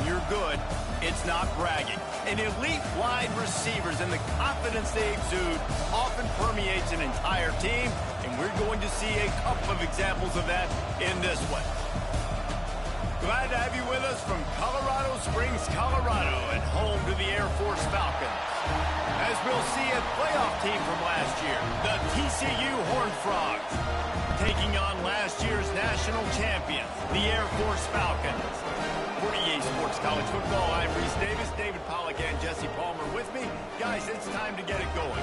you're good, it's not bragging. And elite wide receivers and the confidence they exude often permeates an entire team, and we're going to see a couple of examples of that in this one. Glad to have you with us from Colorado Springs, Colorado, and home to the Air Force Falcons. As we'll see a playoff team from last year, the TCU Horned Frogs, taking on last year's national champions, the Air Force Falcons. For EA Sports College Football, I'm Reese Davis, David Pollack, and Jesse Palmer with me. Guys, it's time to get it going.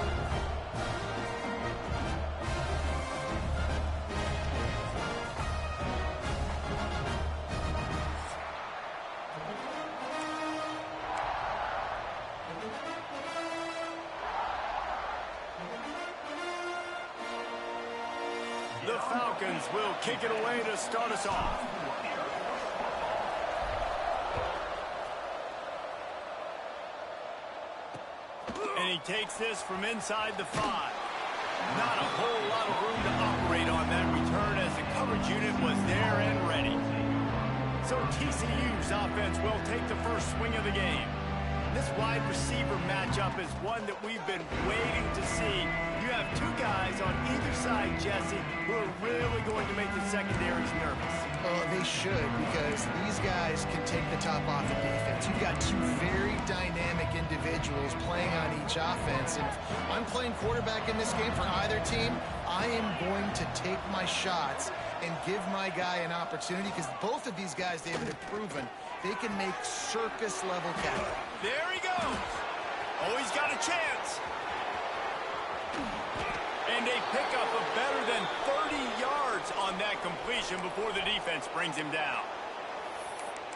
The Falcons will kick it away to start us off. And he takes this from inside the 5. Not a whole lot of room to operate on that return as the coverage unit was there and ready. So TCU's offense will take the first swing of the game. This wide receiver matchup is one that we've been waiting to see. You have two guys on either side, Jesse, who are really going to make the secondaries nervous. Oh, they should, because these guys can take the top off the defense. You've got two very dynamic individuals playing on each offense. And if I'm playing quarterback in this game for either team, I am going to take my shots and give my guy an opportunity, because both of these guys, David, have proven they can make circus-level catch. There he goes. Oh, he's got a chance. And a pickup of better than 30 yards on that completion before the defense brings him down.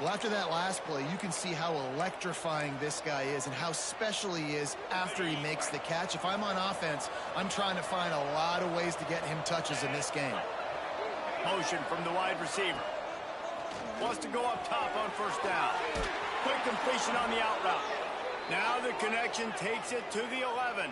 Well, after that last play, you can see how electrifying this guy is and how special he is after he makes the catch. If I'm on offense, I'm trying to find a lot of ways to get him touches in this game. Motion from the wide receiver. Wants to go up top on first down. Quick completion on the out route. Now the connection takes it to the 11.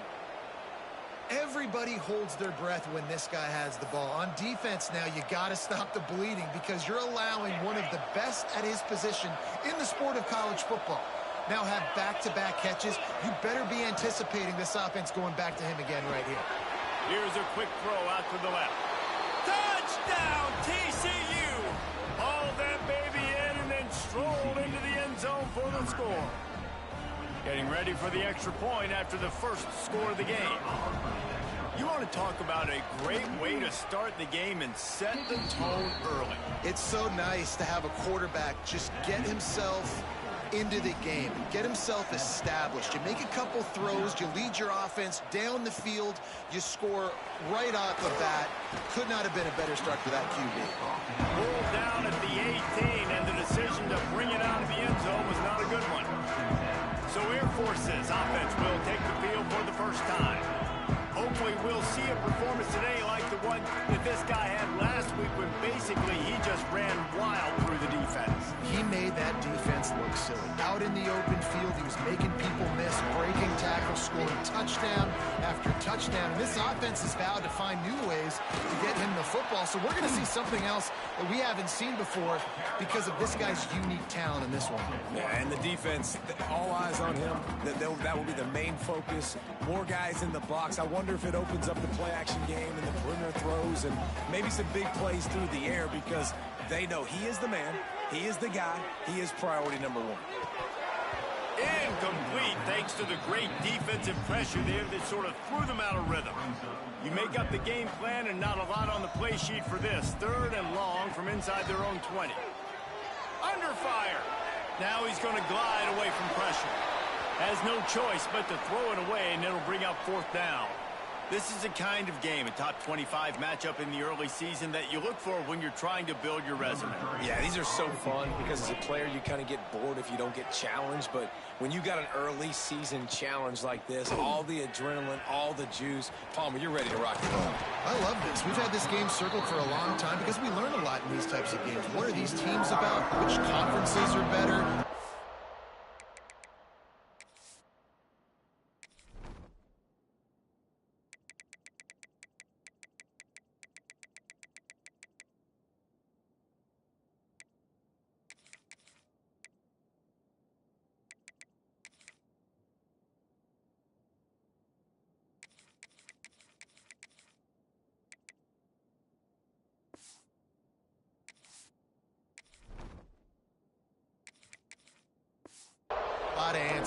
Everybody holds their breath when this guy has the ball. On defense now, you got to stop the bleeding, because you're allowing one of the best at his position in the sport of college football. Now have back-to-back catches. You better be anticipating this offense going back to him again right here. Here's a quick throw out to the left. Touchdown, TCU! Hauled that baby in and then strolled into the end zone for the score. Getting ready for the extra point after the first score of the game. You want to talk about a great way to start the game and set the tone early. It's so nice to have a quarterback just get himself into the game, get himself established. You make a couple throws, you lead your offense down the field, you score right off the bat. Could not have been a better start for that QB. Pulled down at the 18, and the decision to bring it out of the end zone was not a good one. So Air Force's offense will take the field for the first time. Hopefully we'll see a performance today like the one that this guy had last week, when basically he just ran wild through the defense. He made that defense look silly. Out in the open field, he was making people miss, breaking tackles, scoring touchdown after touchdown. And this offense has vowed to find new ways to get him the football. So we're going to see something else that we haven't seen before because of this guy's unique talent in this one. Yeah, and the defense, all eyes on him. That will be the main focus. More guys in the box. I wonder if it opens up the play-action game and the perimeter throws and maybe some big plays through the air, because they know he is the man, he is the guy, he is priority number one. Incomplete, thanks to the great defensive pressure there that sort of threw them out of rhythm. You make up the game plan and not a lot on the play sheet for this. 3rd and long from inside their own 20. Under fire. Now he's going to glide away from pressure. Has no choice but to throw it away, and it'll bring up 4th down. This is the kind of game, a top 25 matchup in the early season, that you look for when you're trying to build your resume. Yeah, these are so fun because as a player, you kind of get bored if you don't get challenged. But when you got an early season challenge like this, all the adrenaline, all the juice, Palmer, you're ready to rock and roll. I love this. We've had this game circled for a long time because we learn a lot in these types of games. What are these teams about? Which conferences are better?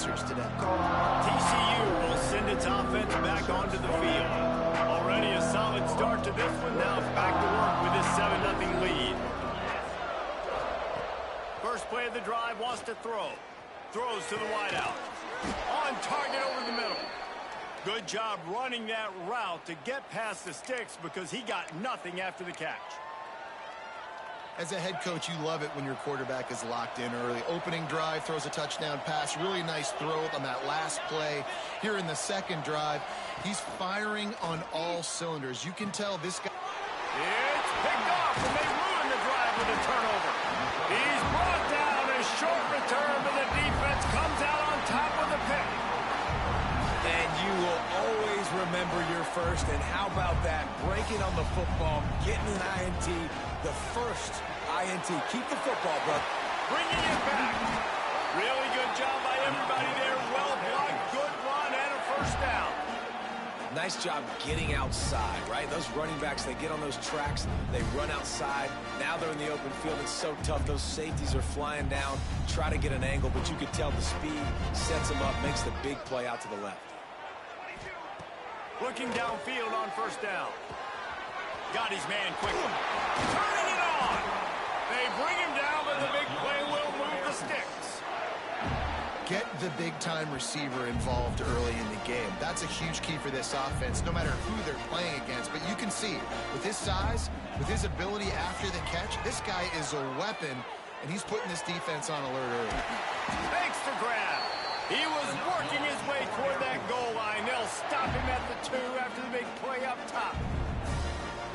answers today. TCU will send its offense back onto the field. Already a solid start to this one. Now it's back to work with this 7-0 lead. First play of the drive, wants to throw. Throws to the wideout. On target over the middle. Good job running that route to get past the sticks because he got nothing after the catch. As a head coach, you love it when your quarterback is locked in early. Opening drive, throws a touchdown pass. Really nice throw on that last play. Here in the second drive, he's firing on all cylinders. You can tell this guy... It's picked off, and they ruin the drive with a turnover. He's brought down a short return, but the defense comes out on top with the pick. And you will always remember your first. And how about that? Breaking on the football, getting an INT, the first INT. Keep the football, brother. Bringing it back. Really good job by everybody there. Well blocked, good run, and a first down. Nice job getting outside, right? Those running backs, they get on those tracks, they run outside. Now they're in the open field. It's so tough. Those safeties are flying down, try to get an angle, but you can tell the speed sets them up, makes the big play out to the left. Looking downfield on first down. Got his man quickly. Turning it on. They bring him down, but the big play will move the sticks. Get the big-time receiver involved early in the game. That's a huge key for this offense, no matter who they're playing against. But you can see, with his size, with his ability after the catch, this guy is a weapon, and he's putting this defense on alert early. Thanks to grab. He was working his way toward that goal line. They'll stop him at the 2 after the big play up top.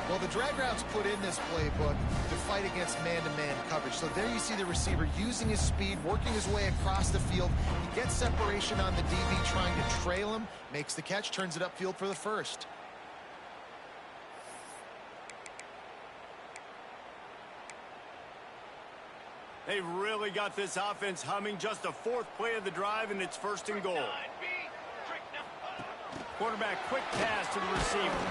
Well, the drag routes put in this playbook to fight against man-to-man coverage. So there you see the receiver using his speed, working his way across the field. He gets separation on the DB, trying to trail him, makes the catch, turns it upfield for the first. They've really got this offense humming. Just a 4th play of the drive, and it's 1st and goal. Quarterback quick pass to the receiver.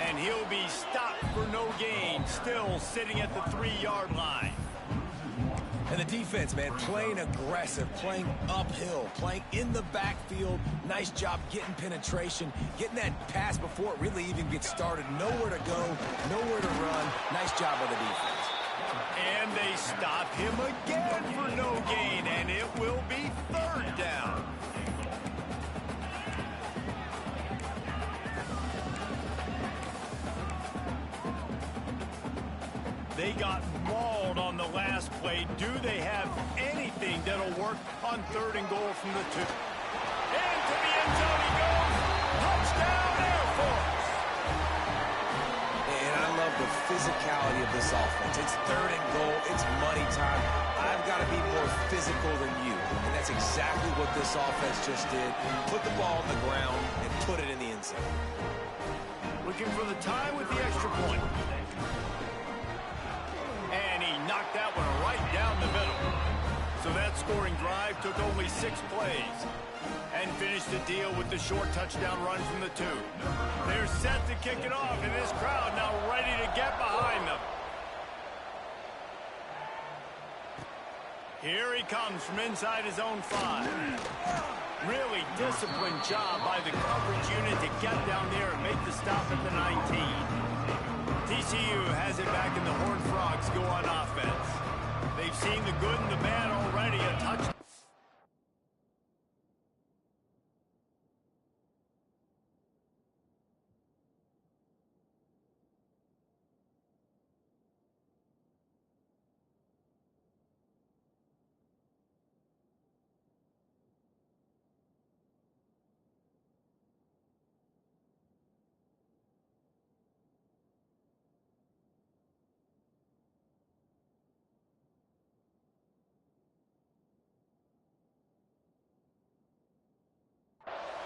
And he'll be stopped for no gain, still sitting at the 3-yard line. And the defense, man, playing aggressive, playing uphill, playing in the backfield. Nice job getting penetration, getting that pass before it really even gets started. Nowhere to go, nowhere to run. Nice job by the defense. And they stop him again for no gain, and it will be 3rd down. They got mauled on the last play. Do they have anything that'll work on 3rd and goal from the 2? Into the end zone he goes. Touchdown, Air Force. And I love the physicality of this offense. It's 3rd and goal. It's money time. I've got to be more physical than you. And that's exactly what this offense just did. Put the ball on the ground and put it in the end zone. Looking for the tie with the extra point. And he knocked that one right down the middle. So that scoring drive took only 6 plays. And finished the deal with the short touchdown run from the 2. They're set to kick it off, and this crowd now ready to get behind them. Here he comes from inside his own 5. Really disciplined job by the coverage unit to get down there and make the stop at the 19. TCU has it back, and the Horned Frogs go on offense. They've seen the good and the bad already. A touchdown.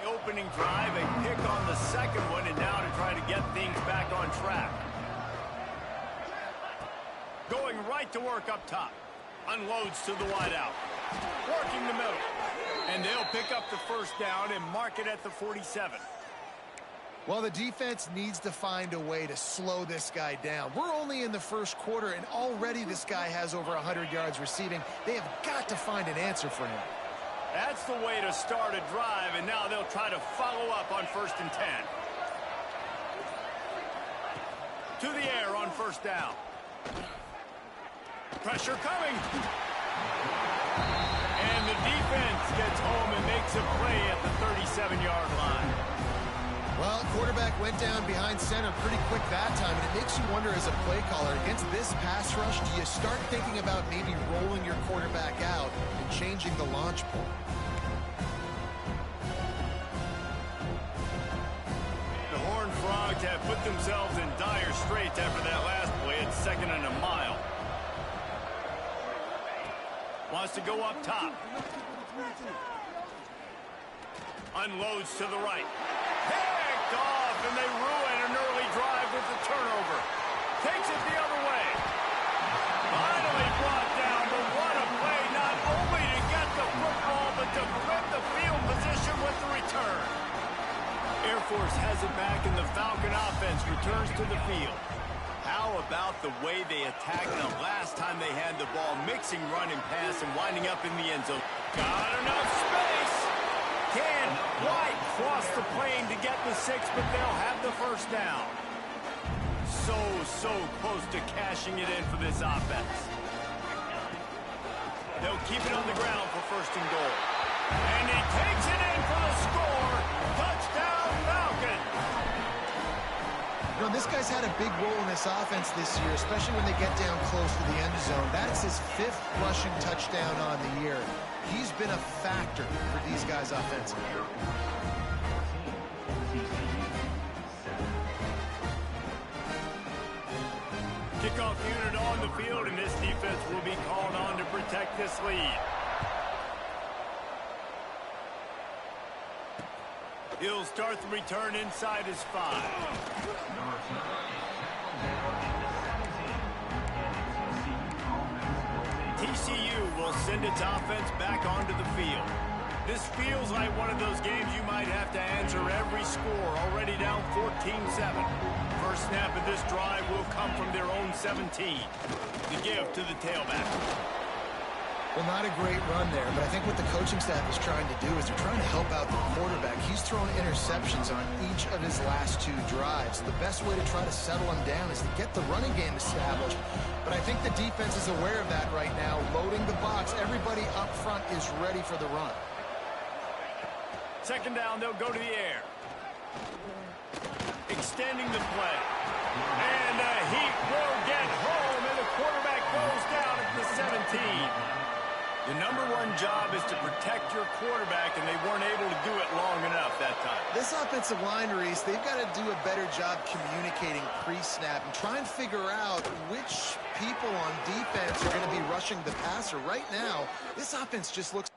Opening drive, a pick on the second one, and now to try to get things back on track. Going right to work up top. Unloads to the wideout. Working the middle. And they'll pick up the 1st down and mark it at the 47. Well, the defense needs to find a way to slow this guy down. We're only in the 1st quarter, and already this guy has over 100 yards receiving. They have got to find an answer for him. That's the way to start a drive, and now they'll try to follow up on 1st and 10. To the air on 1st down. Pressure coming. And the defense gets home and makes a play at the 37-yard line. Well, quarterback went down behind center pretty quick that time, and it makes you wonder as a play caller, against this pass rush, do you start thinking about maybe rolling your quarterback out and changing the launch point? The Horned Frogs have put themselves in dire straits after that last play at 2nd and a mile. Wants to go up top. Unloads to the right. Picked off, and they ruin an early drive with the turnover. Takes it the other way. Finally brought down, but what a play, not only to get the football, but to flip the field position with the return. Air Force has it back, and the Falcon offense returns to the field. How about the way they attacked the last time they had the ball, mixing run and pass and winding up in the end zone. Got enough space. Can White cross the plane to get the 6, but they'll have the 1st down. So close to cashing it in for this offense. They'll keep it on the ground for 1st and goal. And he takes it in for the score. Touchdown, Falcon. You know, this guy's had a big role in this offense this year, especially when they get down close to the end zone. That's his 5th rushing touchdown on the year. He's been a factor for these guys offensively. Kickoff unit on the field, and this defense will be called on to protect this lead. He'll start the return inside his 5. TCU will send its offense back onto the field. This feels like one of those games you might have to answer every score, already down 14-7. First snap of this drive will come from their own 17. The give to the tailback. Well, not a great run there, but I think what the coaching staff is trying to do is they're trying to help out the quarterback. He's thrown interceptions on each of his last 2 drives. The best way to try to settle him down is to get the running game established. But I think the defense is aware of that right now, loading the box. Everybody up front is ready for the run. 2nd down, they'll go to the air. Extending the play. And he will get home, and the quarterback goes down at the 17. The #1 job is to protect your quarterback, and they weren't able to do it long enough that time. This offensive line, Reese, they've got to do a better job communicating pre-snap and try and figure out which people on defense are going to be rushing the passer. Right now, this offense just looks...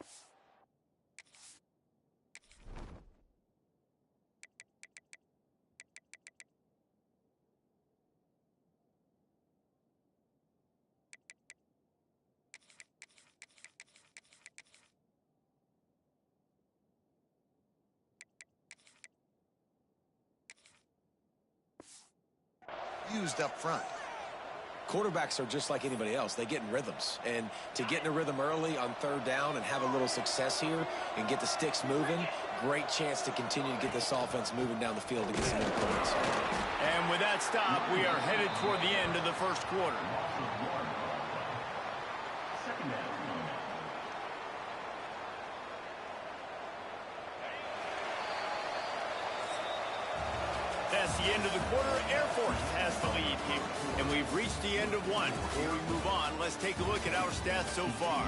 used up front. Quarterbacks are just like anybody else. They get in rhythms. And to get in a rhythm early on 3rd down and have a little success here and get the sticks moving, great chance to continue to get this offense moving down the field to get some more points. And with that stop, we are headed toward the end of the 1st quarter. That's the end of the quarter. Air Force has the lead here. And we've reached the end of 1. Before we move on, let's take a look at our stats so far.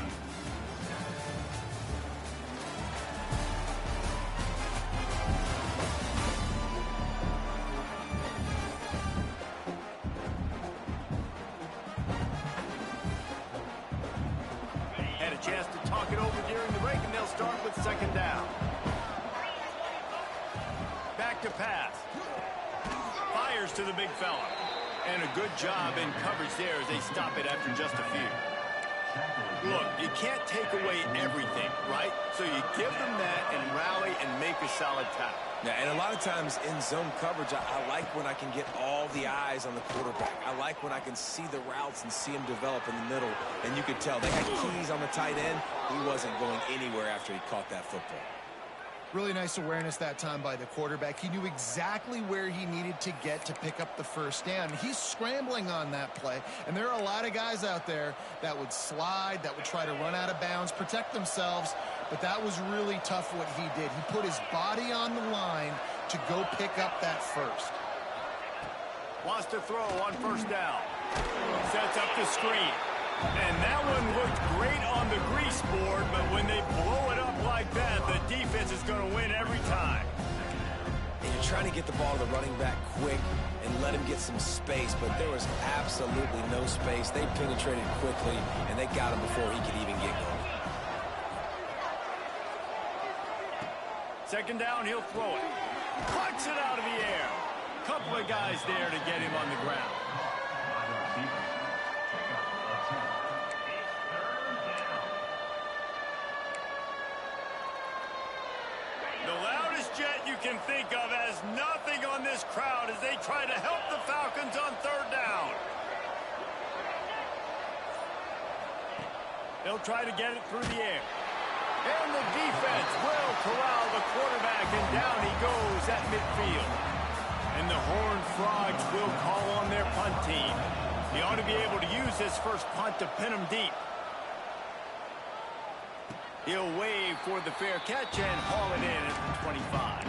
Had a chance to talk it over during the break, and they'll start with 2nd down. Back to pass. Fires to the big fella. And a good job in coverage there as they stop it after just a few. Look, you can't take away everything, right? So you give them that and rally and make a solid tackle. Yeah, and a lot of times in zone coverage, I like when I can get all the eyes on the quarterback. I like when I can see the routes and see him develop in the middle. And you could tell they had keys on the tight end. He wasn't going anywhere after he caught that football. Really nice awareness that time by the quarterback. He knew exactly where he needed to get to pick up the first down. He's scrambling on that play, and there are a lot of guys out there that would slide, that would try to run out of bounds, protect themselves, but that was really tough what he did. He put his body on the line to go pick up that first. Wants to throw on first down. Sets up the screen. And that one looked great on the grease board, but when they blow it up like that, the defense is going to win every time. And you're trying to get the ball to the running back quick and let him get some space, but there was absolutely no space. They penetrated quickly, and they got him before he could even get going. Second down, he'll throw it. Plucks it out of the air. Couple of guys there to get him on the ground. The loudest jet you can think of has nothing on this crowd as they try to help the Falcons on third down. They'll try to get it through the air. And the defense will corral the quarterback, and down he goes at midfield. And the Horned Frogs will call on their punt team. He ought to be able to use his first punt to pin him deep. He'll wave for the fair catch and haul it in at the 25.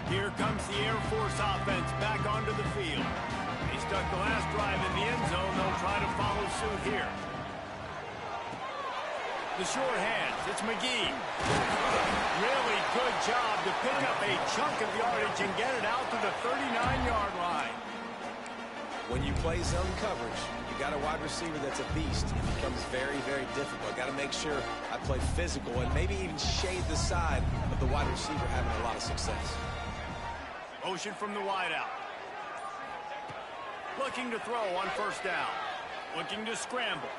Here comes the Air Force offense back onto the field. They stuck the last drive in the end zone. They'll try to follow suit here. The short hands, it's McGee. Really good job to pick up a chunk of yardage and get it out to the 39-yard line. When you play zone coverage, you got a wide receiver that's a beast. It becomes very, very difficult. Got to make sure I play physical and maybe even shade the side of the wide receiver having a lot of success. Motion from the wideout. Looking to throw on first down. Looking to scramble.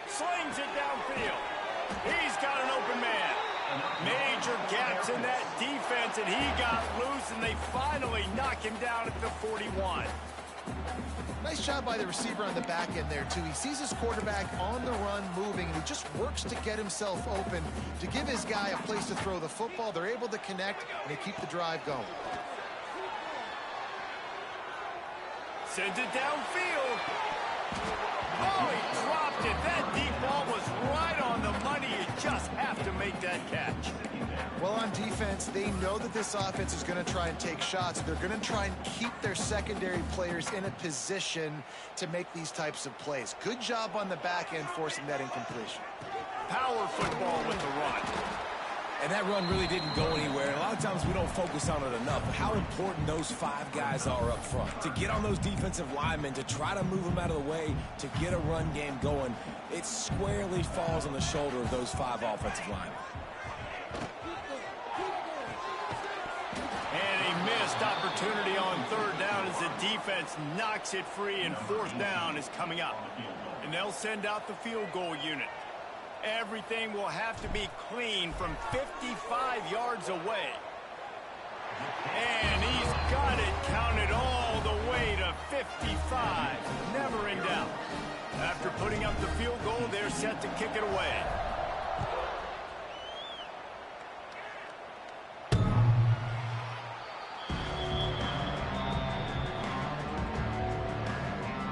Slings it downfield. He's got an open man. Major gaps in that defense, and he got loose, and they finally knock him down at the 41. Nice job by the receiver on the back end there, too. He sees his quarterback on the run moving, and he just works to get himself open to give his guy a place to throw the football. They're able to connect, and they keep the drive going. Sends it downfield. Oh, he dropped it. That deep ball was right on the money. You just have to make that catch. Well, on defense, they know that this offense is going to try and take shots. They're going to try and keep their secondary players in a position to make these types of plays. Good job on the back end forcing that incompletion. Power football with the run. And that run really didn't go anywhere. A lot of times we don't focus on it enough. But how important those five guys are up front. To get on those defensive linemen, to try to move them out of the way, to get a run game going, it squarely falls on the shoulder of those five offensive linemen. And a missed opportunity on third down as the defense knocks it free, and fourth down is coming up. And they'll send out the field goal unit. Everything will have to be clean from 55 yards away. And he's got it counted all the way to 55. Never in doubt. After putting up the field goal, they're set to kick it away.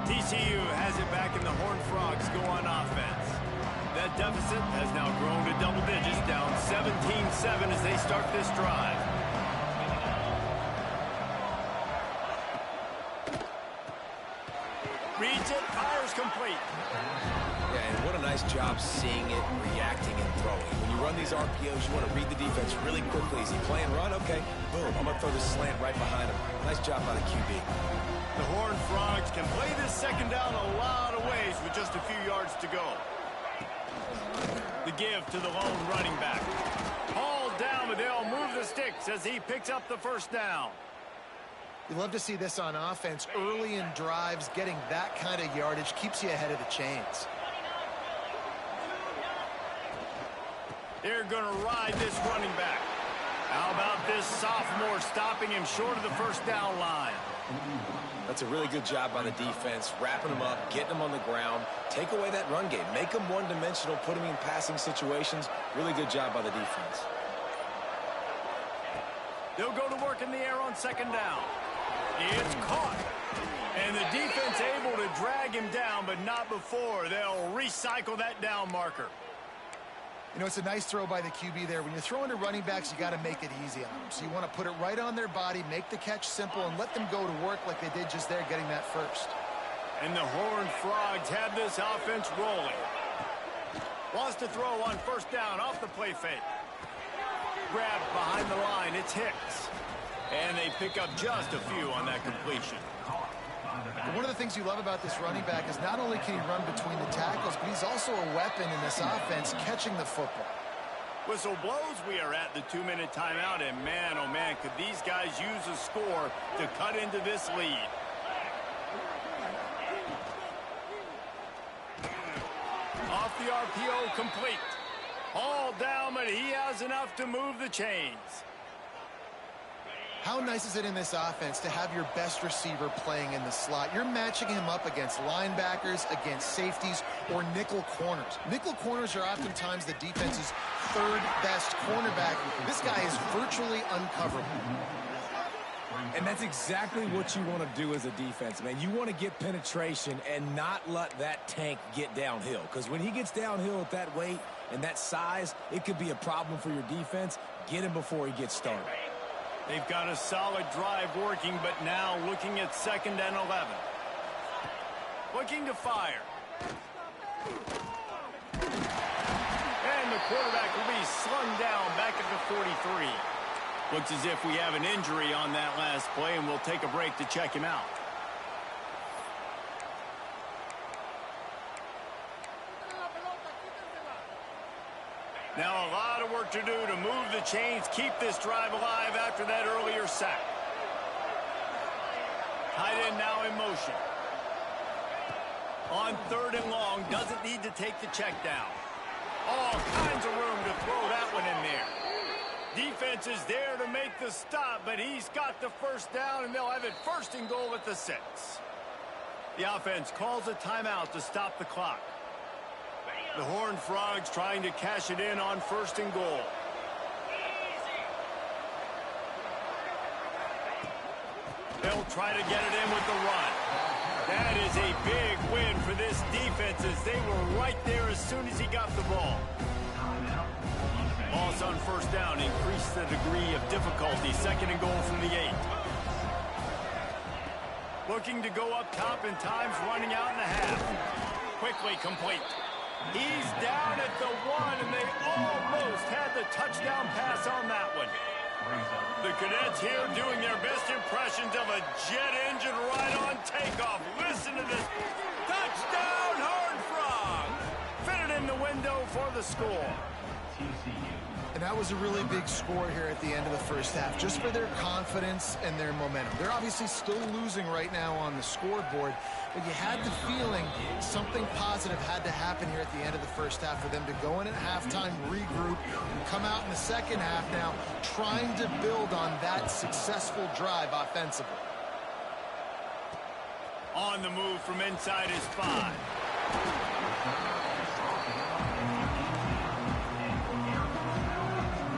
TCU has it back, and the Horned Frogs go on offense. That deficit has now grown to double digits, down 17-7 as they start this drive. Reads it, fires complete. Yeah, and what a nice job seeing it, reacting, and throwing. When you run these RPOs, you want to read the defense really quickly. Is he playing run? Okay, boom, I'm going to throw this slant right behind him. Nice job by the QB. The Horned Frogs can play this second down a lot of ways with just a few yards to go. The give to the lone running back. Hauled down, but they'll move the sticks as he picks up the first down. You love to see this on offense. Early in drives, getting that kind of yardage keeps you ahead of the chains. They're going to ride this running back. How about this sophomore stopping him short of the first down line? That's a really good job by the defense, wrapping them up, getting them on the ground, take away that run game, make them one-dimensional, put them in passing situations. Really good job by the defense. They'll go to work in the air on second down. It's caught. And the defense able to drag him down, but not before. They'll recycle that down marker. You know, it's a nice throw by the QB there. When you're throwing to running backs, you got to make it easy on them. So you want to put it right on their body, make the catch simple, and let them go to work like they did just there, getting that first. And the Horned Frogs have this offense rolling. Wants to throw on first down off the play fake. Grabbed behind the line, it's Hicks. And they pick up just a few on that completion. One of the things you love about this running back is not only can he run between the tackles, but he's also a weapon in this offense catching the football. Whistle blows, we are at the 2-minute timeout, and man, oh man, could these guys use a score to cut into this lead. Off the RPO, complete. All down, but he has enough to move the chains. How nice is it in this offense to have your best receiver playing in the slot? You're matching him up against linebackers, against safeties, or nickel corners. Nickel corners are oftentimes the defense's third best cornerback. This guy is virtually uncoverable. And that's exactly what you want to do as a defense, man. You want to get penetration and not let that tank get downhill. Because when he gets downhill at that weight and that size, it could be a problem for your defense. Get him before he gets started. They've got a solid drive working, but now looking at 2nd and 11. Looking to fire. And the quarterback will be slung down back at the 43. Looks as if we have an injury on that last play, and we'll take a break to check him out. Now a lot of work to do to move the chains, keep this drive alive after that earlier sack. Tight end now in motion. On 3rd and long, doesn't need to take the check down. All kinds of room to throw that one in there. Defense is there to make the stop, but he's got the first down, and they'll have it 1st and goal at the 6. The offense calls a timeout to stop the clock. The Horned Frogs trying to cash it in on 1st and goal. They'll try to get it in with the run. That is a big win for this defense as they were right there as soon as he got the ball. Loss on 1st down increased the degree of difficulty. 2nd and goal from the 8. Looking to go up top, and time's running out in the half. Quickly complete. He's down at the 1, and they almost had the touchdown pass on that one. The Cadets here doing their best impressions of a jet engine right on takeoff. Listen to this. Touchdown, Horned Frogs! Fitted in the window for the score. And that was a really big score here at the end of the first half, just for their confidence and their momentum. They're obviously still losing right now on the scoreboard, but you had the feeling something positive had to happen here at the end of the first half for them to go in at halftime, regroup, and come out in the second half now trying to build on that successful drive offensively. On the move from inside his 5.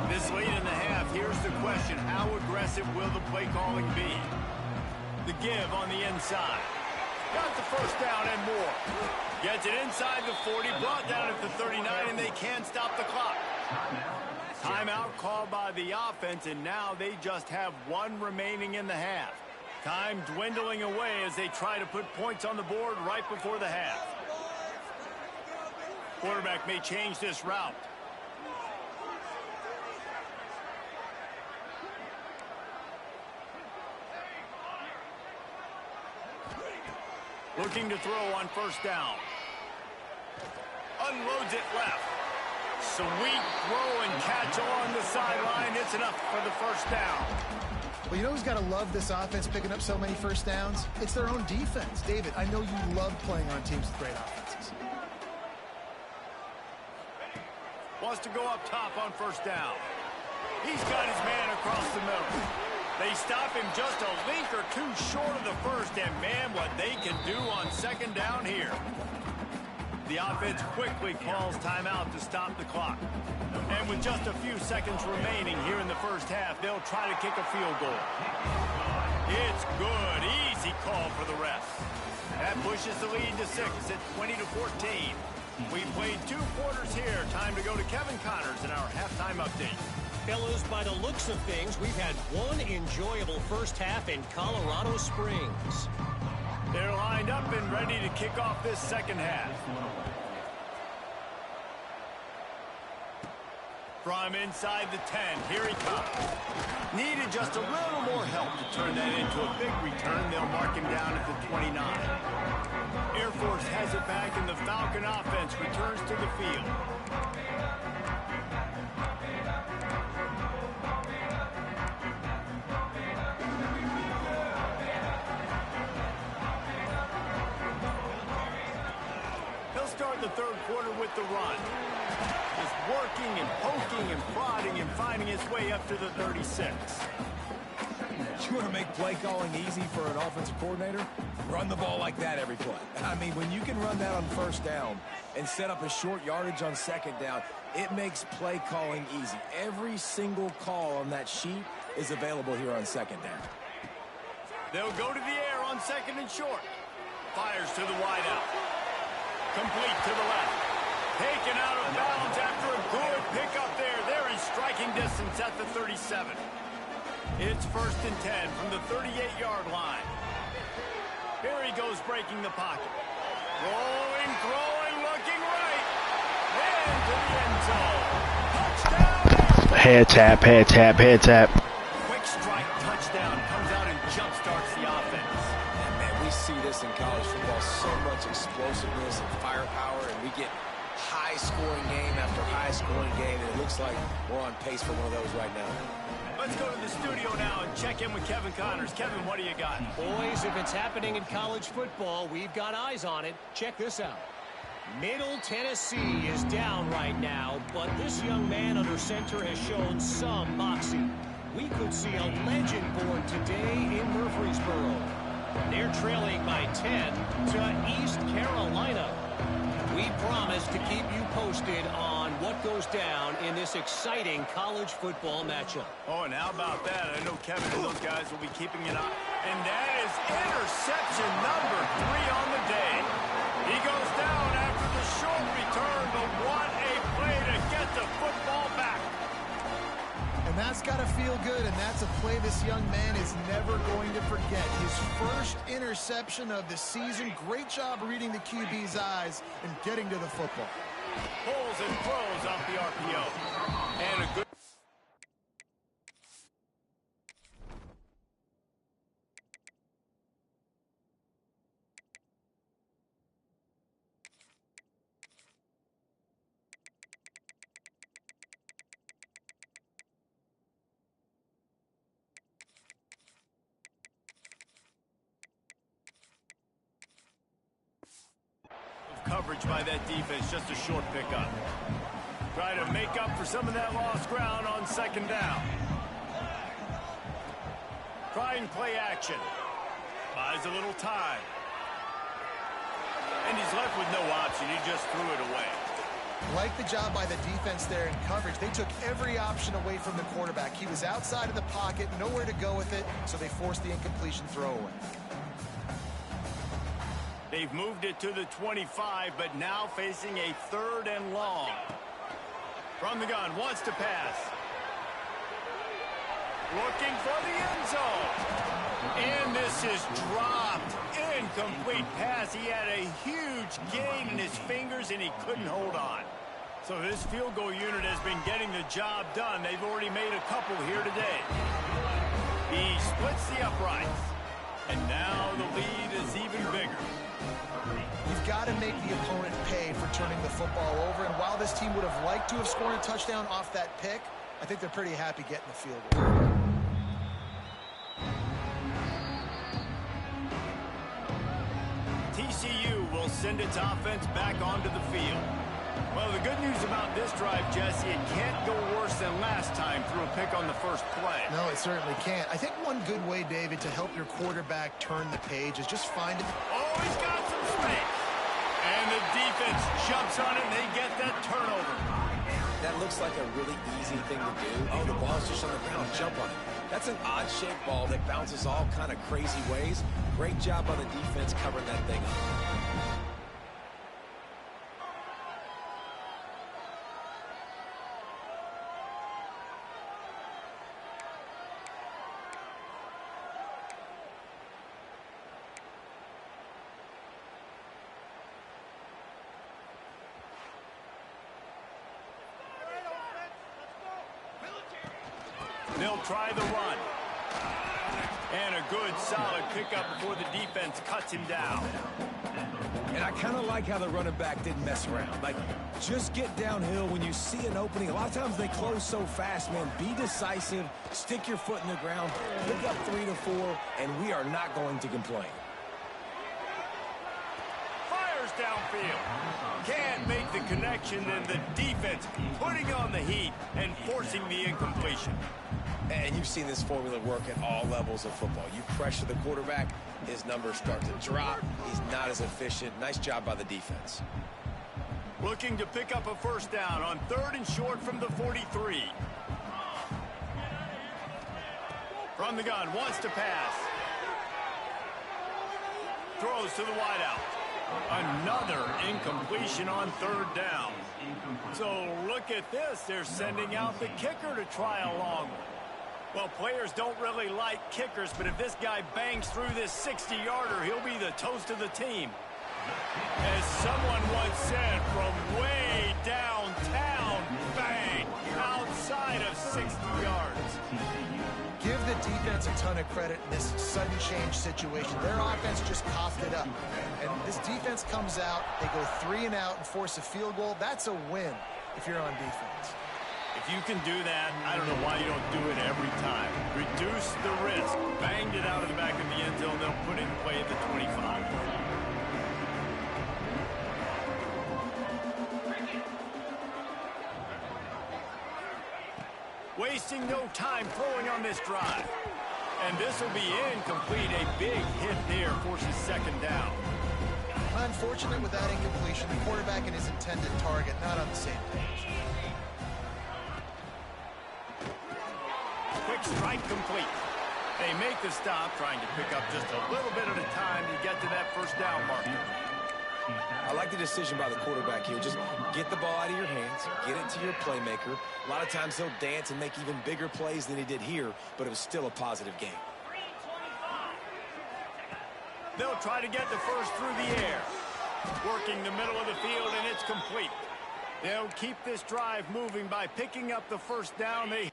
This late in the half, here's the question. How aggressive will the play calling be? The give on the inside. Got the first down and more. Gets it inside the 40, brought down at the 39, and they can't stop the clock. Timeout called by the offense, and now they just have 1 remaining in the half. Time dwindling away as they try to put points on the board right before the half. Quarterback may change this route. Looking to throw on 1st down. Unloads it left. Sweet throw and catch along the sideline. It's enough for the 1st down. Well, you know who's got to love this offense picking up so many first downs? It's their own defense. David, I know you love playing on teams with great offenses. Wants to go up top on first down. He's got his man across the middle. They stop him just a link or two short of the first, and man, what they can do on second down here. The offense quickly calls timeout to stop the clock. And with just a few seconds remaining here in the first half, they'll try to kick a field goal. It's good. Easy call for the refs. That pushes the lead to 6 at 20-14. We played 2 quarters here. Time to go to Kevin Connors in our halftime update. Fellas, by the looks of things, we've had one enjoyable first half in Colorado Springs. They're lined up and ready to kick off this second half. From inside the 10, here he comes. Needed just a little more help to turn that into a big return. They'll mark him down at the 29. Air Force has it back, and the Falcon offense returns to the field. Start the third quarter with the run. Just working and poking and prodding and finding his way up to the 36. You want to make play calling easy for an offensive coordinator? Run the ball like that every play. I mean, when you can run that on first down and set up a short yardage on second down, it makes play calling easy. Every single call on that sheet is available here on second down. They'll go to the air on second and short. Fires to the wideout. Complete to the left. Taken out of bounds after a good pickup there. They're in striking distance at the 37. It's first and 10 from the 38-yard line. Here he goes breaking the pocket. Rolling, throwing, looking right. And to the end zone. Touchdown! Head tap, head tap, head tap. Quick strike touchdown comes out and jumpstarts the offense. We see this in college football, so much explosiveness and firepower, and we get high-scoring game after high-scoring game, and it looks like we're on pace for one of those right now. Let's go to the studio now and check in with Kevin Connors. Kevin, what do you got? Boys, if it's happening in college football, we've got eyes on it. Check this out. Middle Tennessee is down right now, but this young man under center has shown some moxie. We could see a legend born today in Murfreesboro. They're trailing by 10 to East Carolina. We promise to keep you posted on what goes down in this exciting college football matchup. Oh, and how about that? I know Kevin and those guys will be keeping an eye. And that is interception number 3 on the day. He goes down after the short return, but what a play to get the football back. And that's got to feel good, and that's a play this young man is never going to forget. His first interception of the season. Great job reading the QB's eyes and getting to the football. Pulls and throws off the RPO. And a good... coverage by that defense, just a short pickup. Try to make up for some of that lost ground on second down. Trying play action. Buys a little time. And he's left with no option. He just threw it away. Like the job by the defense there in coverage. They took every option away from the quarterback. He was outside of the pocket, nowhere to go with it, so they forced the incompletion throwaway. They've moved it to the 25, but now facing a 3rd and long. From the gun, wants to pass. Looking for the end zone. And this is dropped. Incomplete pass. He had a huge gain in his fingers, and he couldn't hold on. So this field goal unit has been getting the job done. They've already made a couple here today. He splits the uprights. And now the lead is even bigger. You've got to make the opponent pay for turning the football over. And while this team would have liked to have scored a touchdown off that pick, I think they're pretty happy getting the field goal. TCU will send its offense back onto the field. Well, the good news about this drive, Jesse, it can't go worse than last time through a pick on the first play. No, it certainly can't. I think one good way, David, to help your quarterback turn the page is just find it. Oh, he's got some space. And the defense jumps on it, and they get that turnover. That looks like a really easy thing to do. Oh, the ball's just on the ground. Jump on it. That's an odd-shaped ball that bounces all kind of crazy ways. Great job by the defense covering that thing up. They'll try the run. And a good, solid pickup before the defense cuts him down. And I kind of like how the running back didn't mess around. Like, just get downhill when you see an opening. A lot of times they close so fast, man. Be decisive, stick your foot in the ground, pick up 3 to 4, and we are not going to complain. Fires downfield. Can't make the connection, then the defense putting on the heat and forcing the incompletion. And you've seen this formula work at all levels of football. You pressure the quarterback, his numbers start to drop. He's not as efficient. Nice job by the defense. Looking to pick up a first down on 3rd and short from the 43. From the gun, wants to pass. Throws to the wideout. Another incompletion on 3rd down. So look at this. They're sending out the kicker to try a long one. Well, players don't really like kickers, but if this guy bangs through this 60-yarder, he'll be the toast of the team. As someone once said, from way downtown, bang, outside of 60 yards. Give the defense a ton of credit in this sudden change situation. Their offense just coughed it up. And this defense comes out, they go 3 and out and force a field goal. That's a win if you're on defense. If you can do that, I don't know why you don't do it every time. Reduce the risk. Banged it out of the back of the end zone. They'll put it in play at the 25. Wasting no time throwing on this drive. And this will be incomplete. A big hit there forces 2nd down. Unfortunate with that incompletion. The quarterback and his intended target not on the same page. Quick strike complete. They make the stop, trying to pick up just a little bit at a time to get to that 1st down marker. I like the decision by the quarterback here. Just get the ball out of your hands, get it to your playmaker. A lot of times he'll dance and make even bigger plays than he did here, but it was still a positive game. They'll try to get the first through the air. Working the middle of the field, and it's complete. They'll keep this drive moving by picking up the 1st down. They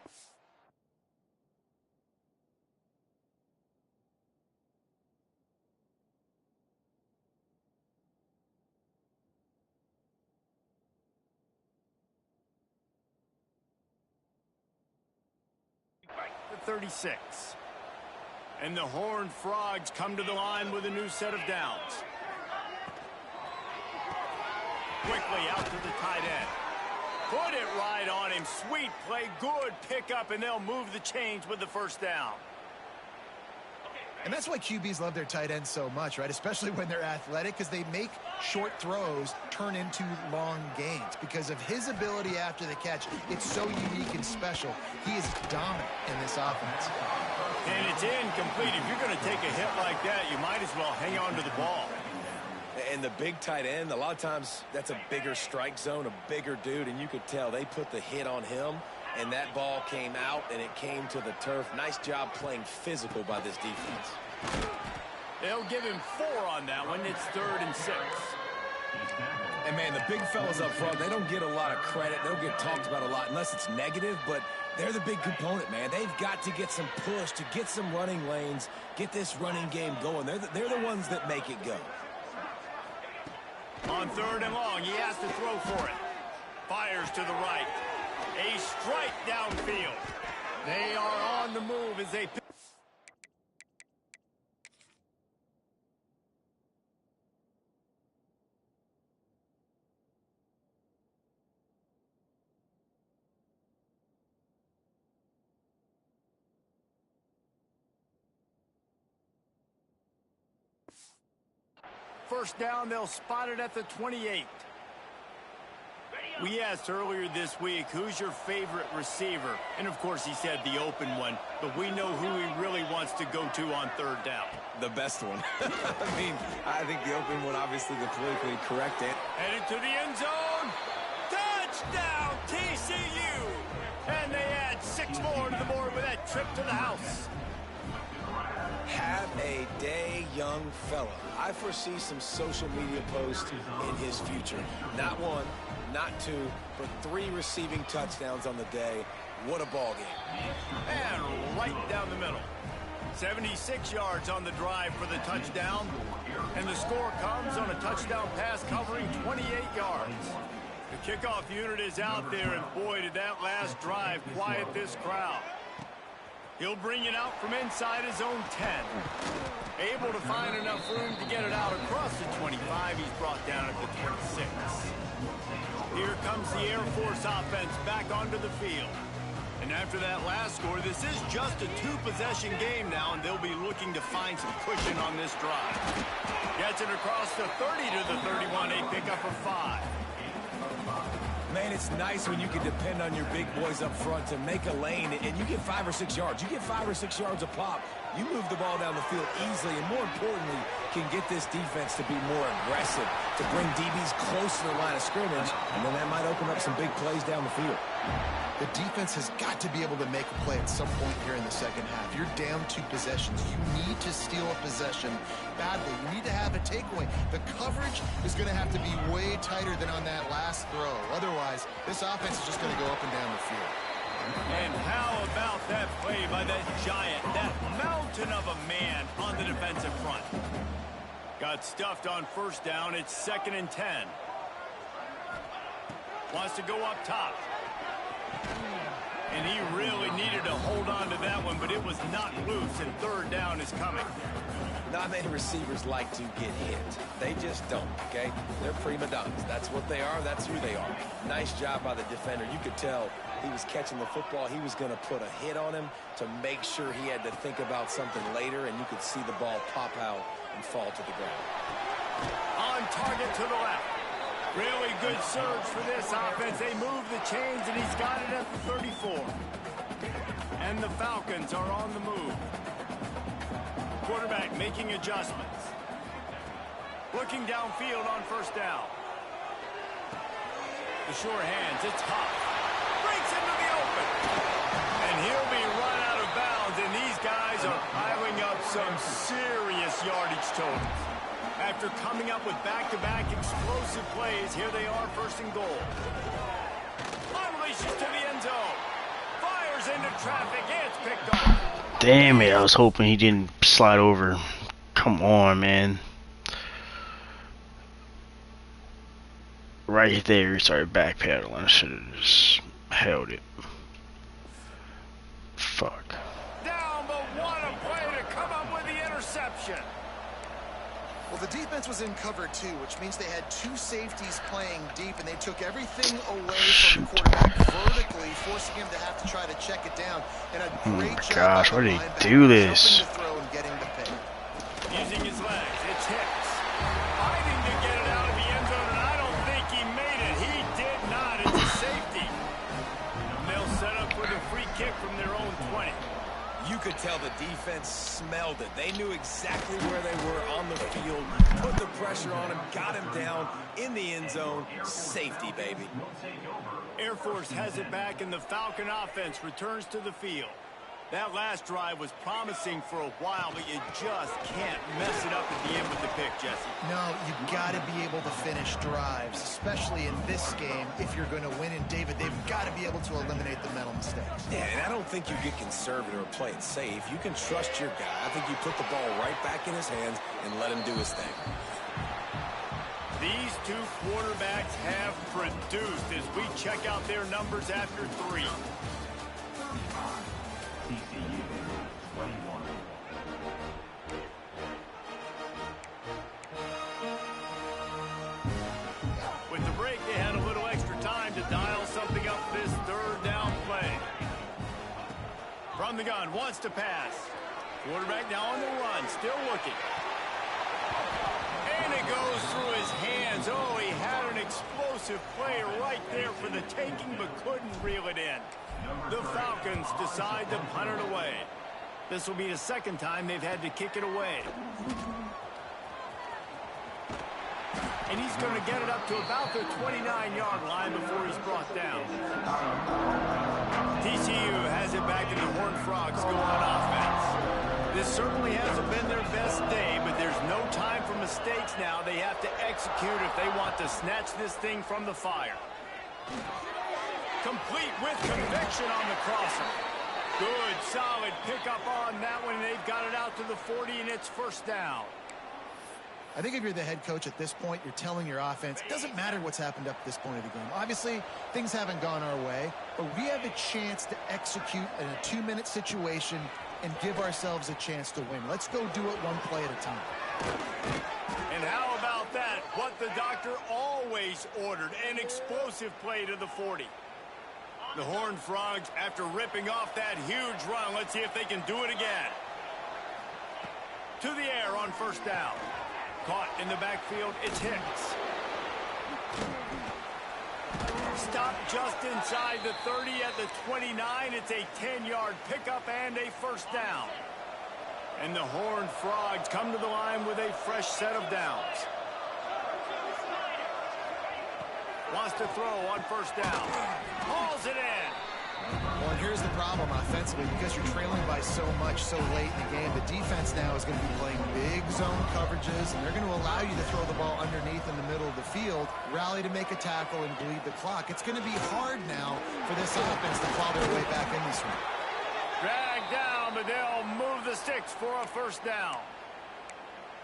the 36. And the Horned Frogs come to the line with a new set of downs. Quickly out to the tight end. Put it right on him. Sweet play, good pickup, and they'll move the chains with the 1st down. And that's why QBs love their tight ends so much, right? Especially when they're athletic, because they make short throws turn into long gains. Because of his ability after the catch, it's so unique and special. He is dominant in this offense. And it's incomplete. If you're going to take a hit like that, you might as well hang on to the ball. And the big tight end, a lot of times that's a bigger strike zone, a bigger dude, and you could tell they put the hit on him, and that ball came out, and it came to the turf. Nice job playing physical by this defense. They'll give him 4 on that one. It's 3rd and 6. And, man, the big fellas up front, they don't get a lot of credit. They don't get talked about a lot unless it's negative, but they're the big component, man. They've got to get some push to get some running lanes, get this running game going. They're the ones that make it go. On 3rd and long, he has to throw for it. Fires to the right. A strike downfield. They are on the move as they pick. first down. They'll spot it at the 28. We asked earlier this week, who's your favorite receiver? And, of course, he said the open one. But we know who he really wants to go to on third down. The best one. I think the open one, obviously the politically correct it. Headed to the end zone. Touchdown, TCU! And they add 6 more to the board with that trip to the house. Have a day, young fella. I foresee some social media posts in his future. Not 1, not 2, but 3 receiving touchdowns on the day. What a ball game. And right down the middle. 76 yards on the drive for the touchdown. And the score comes on a touchdown pass covering 28 yards. The kickoff unit is out there, and boy, did that last drive quiet this crowd. He'll bring it out from inside his own 10. Able to find enough room to get it out across the 25. He's brought down at the 26. Here comes the Air Force offense back onto the field. And after that last score, this is just a 2-possession game now, and they'll be looking to find some cushion on this drive. Gets it across the 30 to the 31, a pickup of 5. Man, it's nice when you can depend on your big boys up front to make a lane, and you get 5 or 6 yards. You get 5 or 6 yards a pop. You move the ball down the field easily, and more importantly, can get this defense to be more aggressive, to bring DBs close to the line of scrimmage, and then that might open up some big plays down the field. The defense has got to be able to make a play at some point here in the second half. You're down 2 possessions. You need to steal a possession badly. You need to have a takeaway. The coverage is going to have to be way tighter than on that last throw. Otherwise, this offense is just going to go up and down the field. And how about that play by that giant, that mountain of a man on the defensive front? Got stuffed on first down. It's 2nd and 10. Wants to go up top. And he really needed to hold on to that one, but it was not loose, and third down is coming. Not many receivers like to get hit. They just don't, okay? They're prima donnas. That's what they are. That's who they are. Nice job by the defender. You could tell he was catching the football. He was going to put a hit on him to make sure he had to think about something later, and you could see the ball pop out and fall to the ground. On target to the left. Really good surge for this offense. They move the chains, and he's got it at the 34. And the Falcons are on the move. Quarterback making adjustments. Looking downfield on first down. The sure hands, it's Huff. Breaks into the open. And he'll be run out of bounds, and these guys are piling up some serious yardage totals. After coming up with back-to-back explosive plays, here they are, 1st and goal. Unleashes to the end zone. Fires into traffic. It's picked off. Damn it, I was hoping he didn't slide over. Come on, man. Right there, he started backpedaling. I should have just held it. Fuck. Down, but what a play to come up with the interception. Well, the defense was in cover 2, which means they had 2 safeties playing deep, and they took everything away from the quarterback vertically, forcing him to have to try to check it down. And a great job. Gosh, why did he do this? To throw and getting the pick. Using his legs, it's Hicks. Fighting to get it out of the end zone, and I don't think he made it. He did not. It's a safety. And they'll set up with a free kick from their own 20. You could tell the defense smelled it. They knew exactly where they were on the field, put the pressure on him, got him down in the end zone. Safety, baby. Air Force has it back, and the Falcon offense returns to the field. That last drive was promising for a while, but you just can't mess it up at the end with the pick, Jesse. No, you've got to be able to finish drives, especially in this game. If you're going to win, and David, they've got to be able to eliminate the mental mistakes. Yeah, and I don't think you get conservative or play it safe. You can trust your guy. I think you put the ball right back in his hands and let him do his thing. These 2 quarterbacks have produced as we check out their numbers after 3. With the break, they had a little extra time to dial something up this 3rd down play. From the gun, wants to pass. Quarterback now on the run, still looking. And it goes through his hands. Oh, he had an explosive play right there for the taking, but couldn't reel it in. The Falcons decide to punt it away. This will be the second time they've had to kick it away. And he's going to get it up to about the 29-yard line before he's brought down. TCU has it back in the Horned Frogs go on offense. This certainly hasn't been their best day, but there's no time for mistakes now. They have to execute if they want to snatch this thing from the fire. Complete with conviction on the crosser. Good, solid pickup on that one. They've got it out to the 40, and it's first down. I think if you're the head coach at this point, you're telling your offense, it doesn't matter what's happened up to this point of the game. Obviously, things haven't gone our way, but we have a chance to execute in a 2-minute situation and give ourselves a chance to win. Let's go do it one play at a time. And how about that? What the doctor always ordered, an explosive play to the 40. The Horned Frogs, after ripping off that huge run, let's see if they can do it again. To the air on first down. Caught in the backfield, it's Hicks. Stopped just inside the 30 at the 29. It's a 10-yard pickup and a first down. And the Horned Frogs come to the line with a fresh set of downs. Wants to throw on first down. Hauls it in. Well, and here's the problem offensively. Because you're trailing by so much so late in the game, the defense now is going to be playing big zone coverages, and they're going to allow you to throw the ball underneath in the middle of the field, rally to make a tackle, and bleed the clock. It's going to be hard now for this offense to claw their way back in this one. Dragged down, but they'll move the sticks for a first down.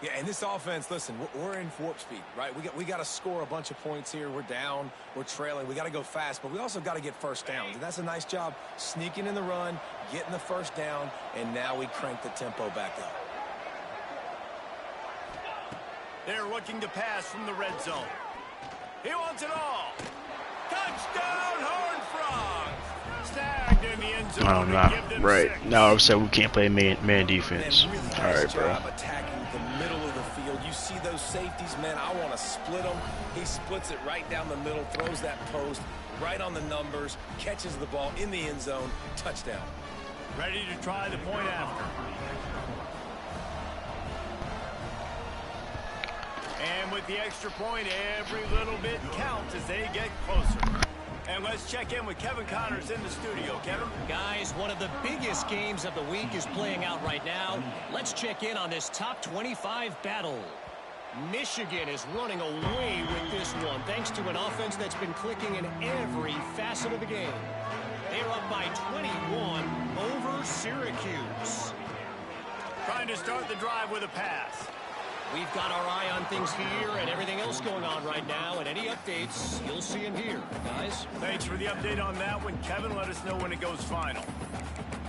Yeah, and this offense, listen, we're in warp speed, right? We got to score a bunch of points here. We're down, we're trailing. We got to go fast, but we also got to get first downs. And that's a nice job sneaking in the run, getting the first down, and now we crank the tempo back up. They're looking to pass from the red zone. He wants it all. Touchdown, Horned Frogs. Snagged in the end zone. Oh, nah, right. Now I've said we can't play man defense. Really all right, bro. Attacking the middle of the field. You see those safeties, man. I want to split them. He splits it right down the middle, throws that post right on the numbers, catches the ball in the end zone. Touchdown. Ready to try the point after. And with the extra point, every little bit counts as they get closer. And let's check in with Kevin Connors in the studio. Kevin? Guys, one of the biggest games of the week is playing out right now. Let's check in on this top 25 battle. Michigan is running away with this one, thanks to an offense that's been clicking in every facet of the game. They're up by 21 over Syracuse. Trying to start the drive with a pass. We've got our eye on things here and everything else going on right now, and any updates you'll see in here, guys. Thanks for the update on that one, Kevin. Let us know when it goes final.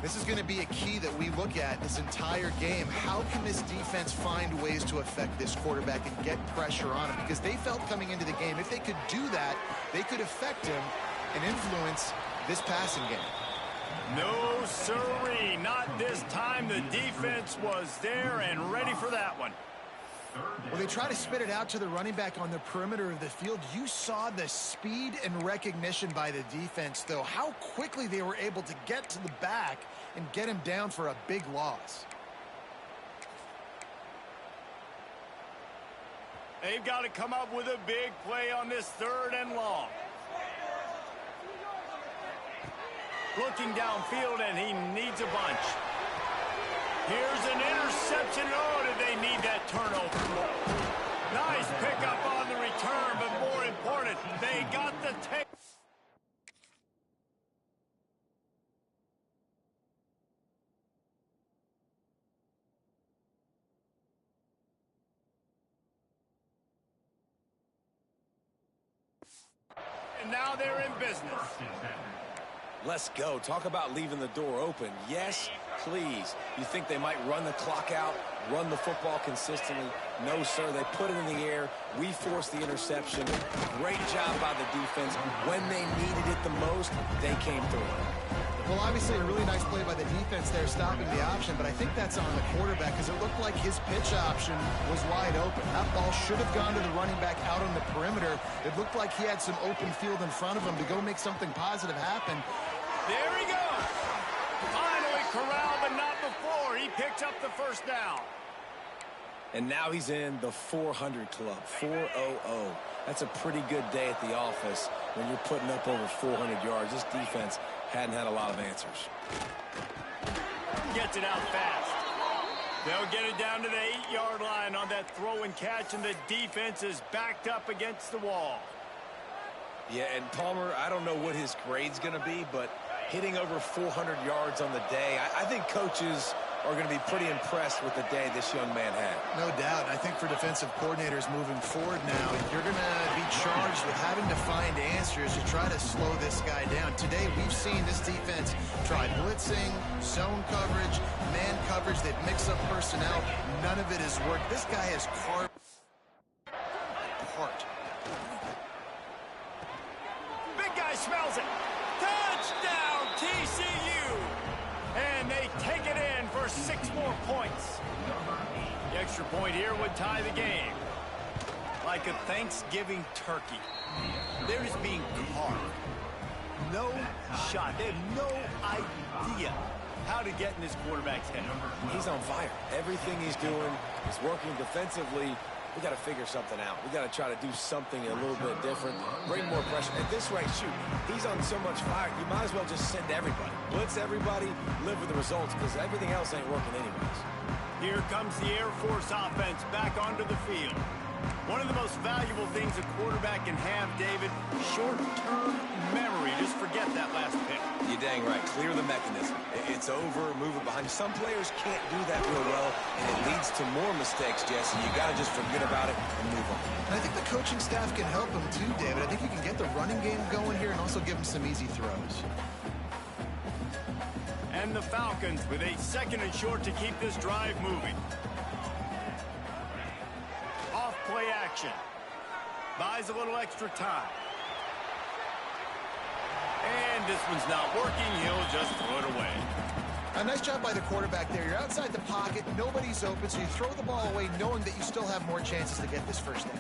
This is going to be a key that we look at this entire game. How can this defense find ways to affect this quarterback and get pressure on him? Because they felt coming into the game, if they could do that, they could affect him and influence this passing game. No, sirree. Not this time. The defense was there and ready for that one. Well, they try to spit it out to the running back on the perimeter of the field. You saw the speed and recognition by the defense, though. How quickly they were able to get to the back and get him down for a big loss. They've got to come up with a big play on this 3rd and long. Looking downfield, and he needs a bunch. Here's an interception. Oh, did they need that turnover? Nice pickup on the return, but more important, they got the take. And now they're in business. Let's go. Talk about leaving the door open. Yes, please. You think they might run the clock out, run the football consistently? No, sir. They put it in the air. We forced the interception. Great job by the defense. When they needed it the most, they came through. Well, obviously a really nice play by the defense there, stopping the option, but I think that's on the quarterback because it looked like his pitch option was wide open. That ball should have gone to the running back out on the perimeter. It looked like he had some open field in front of him to go make something positive happen. There he goes. Finally corralled, but not before. He picked up the first down. And now he's in the 400 club, 400. That's a pretty good day at the office when you're putting up over 400 yards. This defense hadn't had a lot of answers. Gets it out fast. They'll get it down to the 8-yard line on that throw and catch, and the defense is backed up against the wall. Yeah, and Palmer, I don't know what his grade's going to be, but hitting over 400 yards on the day, I think coaches are going to be pretty impressed with the day this young man had. No doubt. I think for defensive coordinators moving forward now, you're going to be charged with having to find answers to try to slow this guy down. Today, we've seen this defense try blitzing, zone coverage, man coverage. They've mixed up personnel. None of it has worked. This guy has carved apart. Big guy smells it. Touchdown, TCU. And they take it in for 6 more points. The extra point here would tie the game. Like a Thanksgiving turkey. They're just being carved. No shot. They have no idea how to get in this quarterback's head. He's on fire. Everything he's doing is working defensively. We got to figure something out. We got to try to do something a little bit different, bring more pressure. At this rate, shoot, he's on so much fire, you might as well just send everybody. Blitz everybody, live with the results, because everything else ain't working anyways. Here comes the Air Force offense back onto the field. One of the most valuable things a quarterback can have, David, short-term memory. Just forget that last pick. You're dang right. Clear the mechanism. It's over, move it behind. Some players can't do that real well, and it leads to more mistakes, Jesse. You got to just forget about it and move on. And I think the coaching staff can help him too, David. I think you can get the running game going here and also give him some easy throws. And the Falcons with a 2nd and short to keep this drive moving. Off play action. Buys a little extra time. And this one's not working. He'll just throw it away. A nice job by the quarterback there. You're outside the pocket. Nobody's open, so you throw the ball away knowing that you still have more chances to get this first down.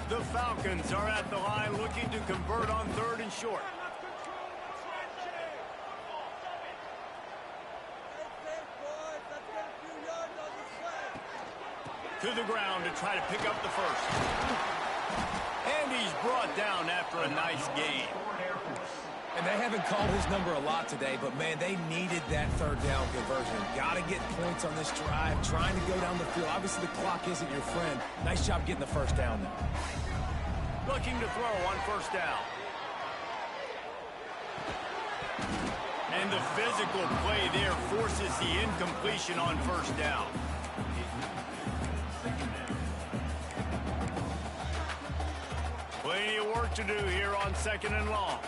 The Falcons are at the line looking to convert on 3rd and short. To the ground to try to pick up the first. And he's brought down after a nice game. And they haven't called his number a lot today, but, man, they needed that 3rd down conversion. Got to get points on this drive, trying to go down the field. Obviously, the clock isn't your friend. Nice job getting the first down there. Looking to throw on 1st down. And the physical play there forces the incompletion on 1st down. Plenty of work to do here on 2nd and long.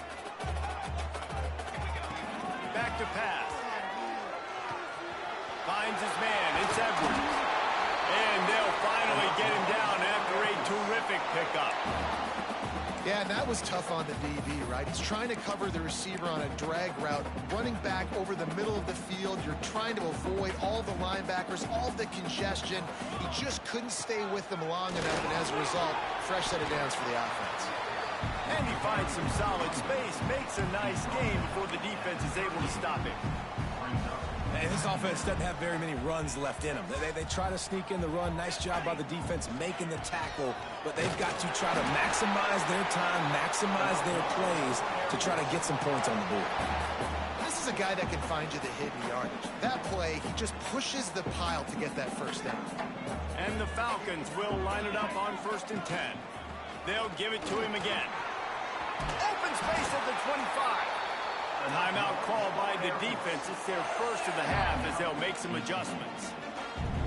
Back to pass. Finds his man. It's Edwards. And they'll finally get him down after a terrific pickup. Yeah, and that was tough on the DB, right? He's trying to cover the receiver on a drag route, running back over the middle of the field. You're trying to avoid all the linebackers, all the congestion. He just couldn't stay with them long enough, and as a result, fresh set of downs for the offense. And he finds some solid space, makes a nice game before the defense is able to stop him. And this offense doesn't have very many runs left in them. They try to sneak in the run. Nice job by the defense making the tackle, but they've got to try to maximize their time, maximize their plays to try to get some points on the board. This is a guy that can find you the hidden yardage. That play, he just pushes the pile to get that first down. And the Falcons will line it up on 1st and 10. They'll give it to him again. Open space at the 25. A timeout call by the defense. It's their first of the half as they'll make some adjustments.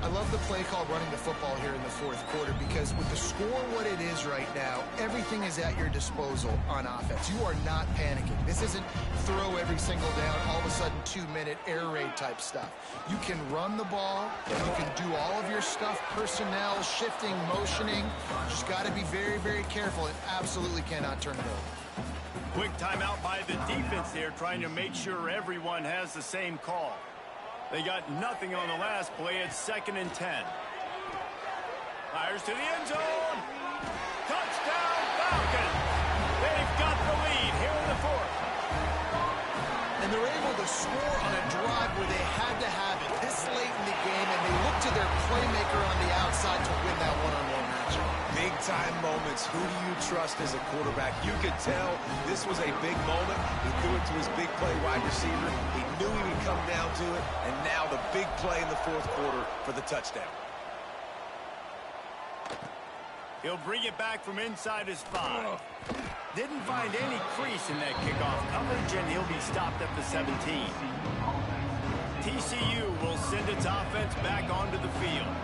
I love the play call running the football here in the 4th quarter because with the score what it is right now, everything is at your disposal on offense. You are not panicking. This isn't throw every single down, all of a sudden 2-minute air raid type stuff. You can run the ball, you can do all of your stuff, personnel, shifting, motioning. You just got to be very, very careful and absolutely cannot turn it over. Quick timeout by the defense there, trying to make sure everyone has the same call. They got nothing on the last play. It's 2nd and 10. Fires to the end zone. Touchdown, Falcons. They've got the lead here in the 4th. And they're able to score on a drive where they had to have it this late in the game, and they look to their playmaker on the outside to win that one-on-one matchup. Big-time moments. Who do you trust as a quarterback? You could tell this was a big moment. He threw it to his big play wide receiver. He knew he would come down to it, and now the big play in the 4th quarter for the touchdown. He'll bring it back from inside his 5. Didn't find any crease in that kickoff coverage, and he'll be stopped at the 17. TCU will send its offense back onto the field.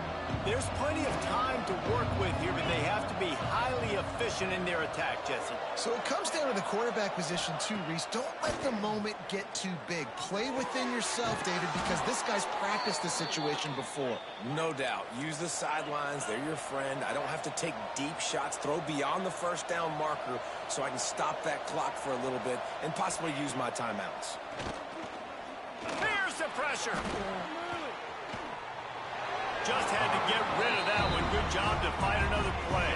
There's plenty of time to work with here, but they have to be highly efficient in their attack, Jesse. So it comes down to the quarterback position too, Reese. Don't let the moment get too big. Play within yourself, David, because this guy's practiced this situation before. No doubt. Use the sidelines. They're your friend. I don't have to take deep shots, throw beyond the 1st down marker so I can stop that clock for a little bit and possibly use my timeouts. There's the pressure. Just had to get rid of that one. Good job to find another play.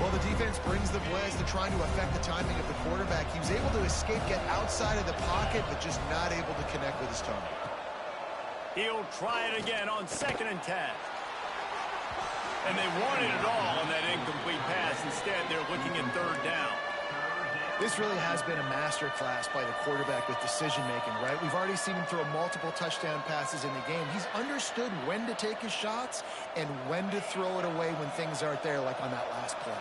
Well, the defense brings the blitz to trying to affect the timing of the quarterback. He was able to escape, get outside of the pocket, but just not able to connect with his target. He'll try it again on 2nd and 10. And they wanted it all on that incomplete pass. Instead, they're looking at 3rd down. This really has been a master class by the quarterback with decision-making, right? We've already seen him throw multiple touchdown passes in the game. He's understood when to take his shots and when to throw it away when things aren't there, like on that last play.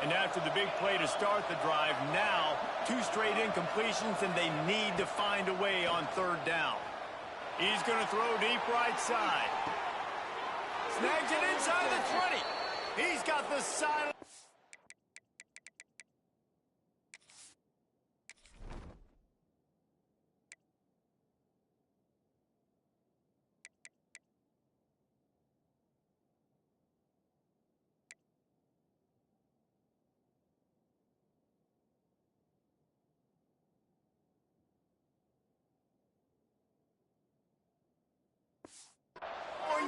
And after the big play to start the drive, now 2 straight incompletions, and they need to find a way on 3rd down. He's going to throw deep right side. Snags it inside the 20. He's got the side.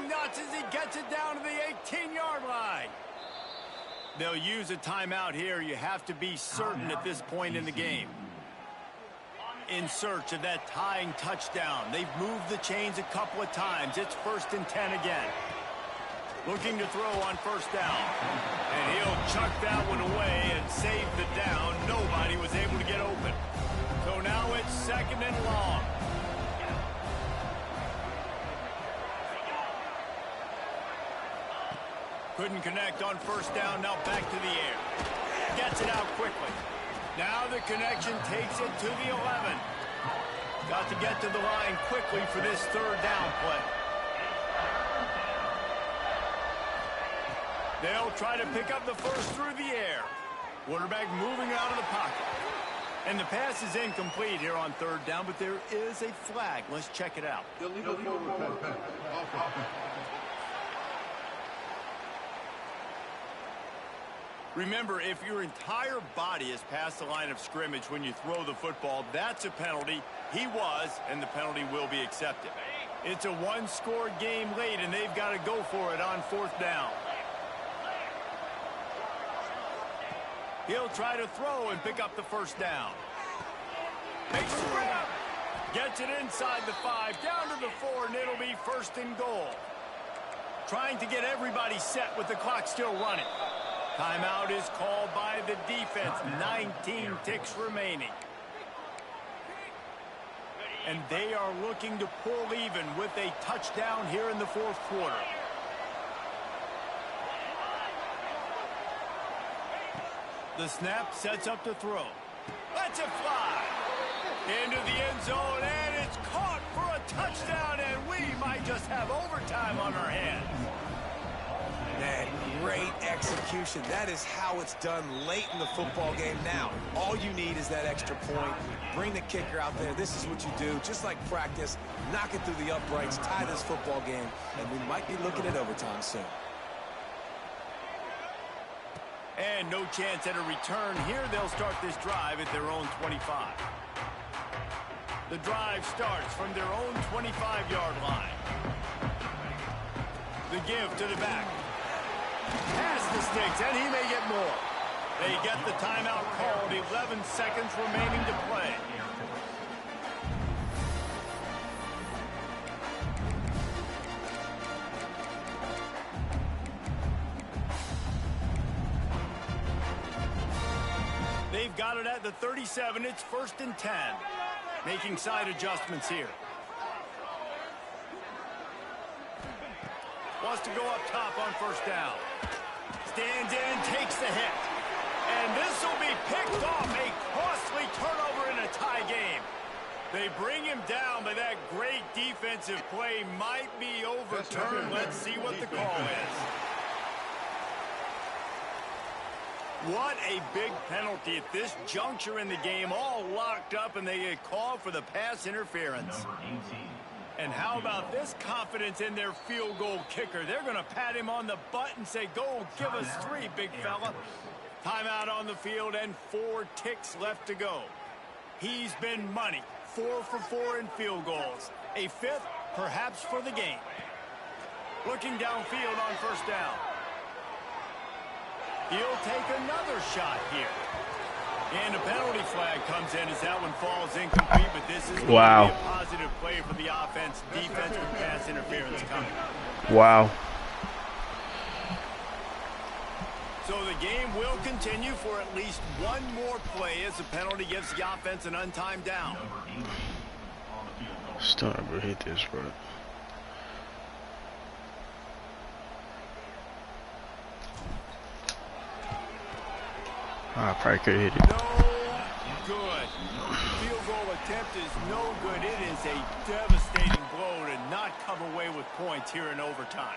Nuts as he gets it down to the 18-yard line. They'll use a timeout here. You have to be certain at this point in the game. In search of that tying touchdown. They've moved the chains a couple of times. It's 1st and 10 again. Looking to throw on 1st down. And he'll chuck that one away and save the down. Nobody was able to get open. So now it's 2nd and long. Couldn't connect on 1st down, now back to the air. Gets it out quickly. Now the connection takes it to the 11. Got to get to the line quickly for this 3rd down play. They'll try to pick up the 1st through the air. Quarterback moving out of the pocket. And the pass is incomplete here on 3rd down, but there is a flag. Let's check it out. Illegal forward pass. Remember, if your entire body is past the line of scrimmage when you throw the football, that's a penalty. He was, and the penalty will be accepted. It's a 1-score game late, and they've got to go for it on 4th down. He'll try to throw and pick up the 1st down. Makes the grab. Gets it inside the 5, down to the 4, and it'll be 1st and goal. Trying to get everybody set with the clock still running. Timeout is called by the defense. 19 ticks remaining. And they are looking to pull even with a touchdown here in the 4th quarter. The snap sets up to throw. Lets it fly. Into the end zone, and it's caught for a touchdown, and we might just have overtime on our hands. Man, great execution. That is how it's done late in the football game now. All you need is that extra point. Bring the kicker out there. This is what you do. Just like practice, knock it through the uprights, tie this football game, and we might be looking at overtime soon. And no chance at a return here. They'll start this drive at their own 25. The drive starts from their own 25-yard line. The give to the back. Past the sticks, and he may get more. They get the timeout called. 11 seconds remaining to play. They've got it at the 37. It's 1st and 10. Making side adjustments here. Wants to go up top on 1st down. Stands in and takes the hit. And this will be picked off. A costly turnover in a tie game. They bring him down, but that great defensive play might be overturned. Let's see what the call is. What a big penalty at this juncture in the game. All locked up, and they get called for the pass interference. And how about this confidence in their field goal kicker? They're going to pat him on the butt and say, go, give us 3, big fella. Timeout on the field and 4 ticks left to go. He's been money. 4 for 4 in field goals. A 5th, perhaps, for the game. Looking downfield on 1st down. He'll take another shot here. And a penalty flag comes in as that one falls incomplete, but this is going to be a positive play for the offense. Defense with pass interference coming. Wow. So the game will continue for at least one more play as the penalty gives the offense an untimed down. Still never hit this, bro. I probably could hit it. No good. Field goal attempt is no good. It is a devastating blow to not come away with points here in overtime.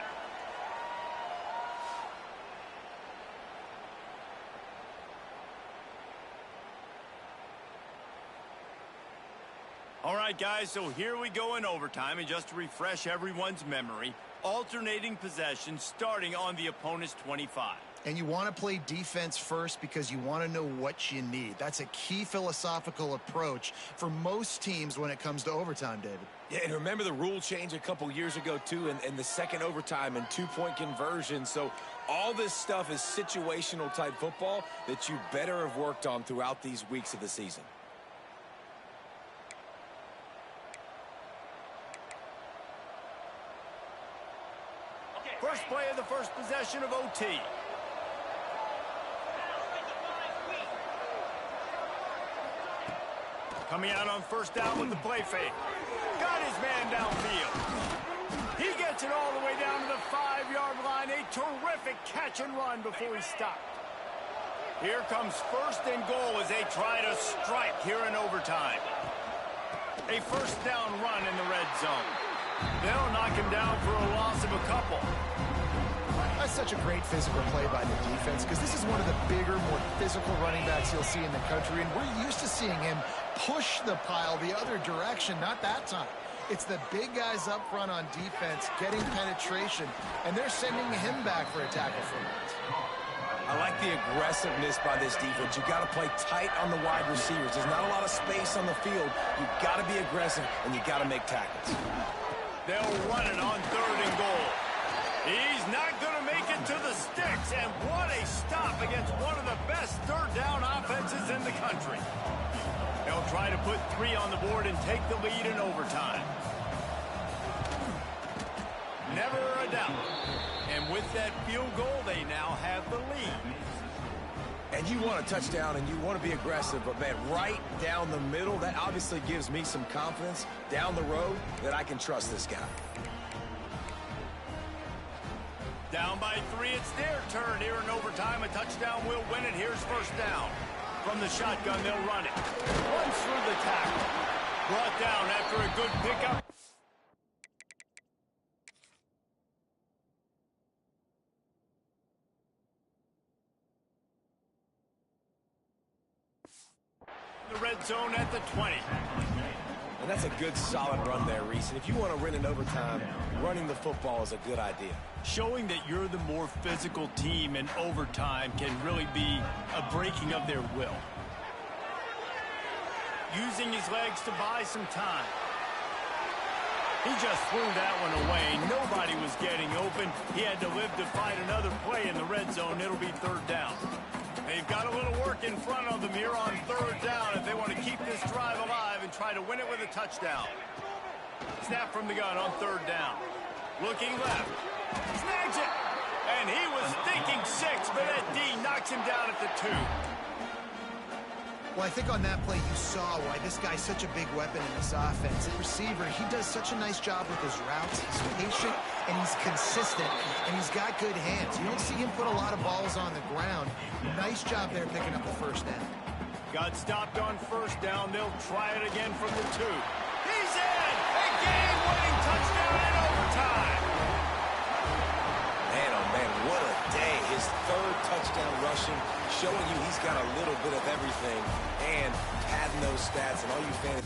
All right, guys, so here we go in overtime. And just to refresh everyone's memory, alternating possession starting on the opponent's 25. And you want to play defense first because you want to know what you need. That's a key philosophical approach for most teams when it comes to overtime, David. Yeah, and remember the rule change a couple years ago, too, and the second overtime and 2-point conversion. So all this stuff is situational type football that you better have worked on throughout these weeks of the season. First play of the first possession of OT. Coming out on 1st down with the play fake. Got his man downfield. He gets it all the way down to the 5-yard line. A terrific catch and run before he stopped. Here comes 1st and goal as they try to strike here in overtime. A 1st down run in the red zone. They'll knock him down for a loss of a couple. That's such a great physical play by the defense because this is one of the bigger, more physical running backs you'll see in the country, and we're used to seeing him push the pile the other direction. Not that time. It's the big guys up front on defense getting penetration, and they're sending him back for a tackle for it. I like the aggressiveness by this defense. You've got to play tight on the wide receivers. There's not a lot of space on the field. You've got to be aggressive, and you've got to make tackles. They'll run it on 3rd and goal. He's not going to make it to the sticks, and what a stop against one of the best 3rd down offenses in the country. They'll try to put 3 on the board and take the lead in overtime. Never a doubt. And with that field goal, they now have the lead. And you want a touchdown, and you want to be aggressive, but, man, right down the middle, that obviously gives me some confidence down the road that I can trust this guy. Down by 3, it's their turn here in overtime. A touchdown will win it. Here's 1st down. From the shotgun, they'll run it. Runs through the tackle. Brought down after a good pickup. The red zone at the 20. And that's a good, solid run there, Reese. And if you want to win in overtime, running the football is a good idea. Showing that you're the more physical team in overtime can really be a breaking of their will. Using his legs to buy some time. He just threw that one away. Nobody was getting open. He had to live to fight another play in the red zone. It'll be third down. They've got a little work in front of them here on third down if they want to keep this drive alive and try to win it with a touchdown. Snap from the gun on third down. Looking left. Snags it. And he was thinking 6, but that D knocks him down at the 2. Well, I think on that play you saw why this guy's such a big weapon in this offense. At receiver, he does such a nice job with his routes. He's patient, and he's consistent, and he's got good hands. You don't see him put a lot of balls on the ground. Nice job there picking up the first down. Got stopped on first down. They'll try it again from the 2. He's in! A game-winning touchdown in overtime! Man, oh man, what a day. His third touchdown rushing, showing you he's got a little bit of everything, and padding those stats, and all you fans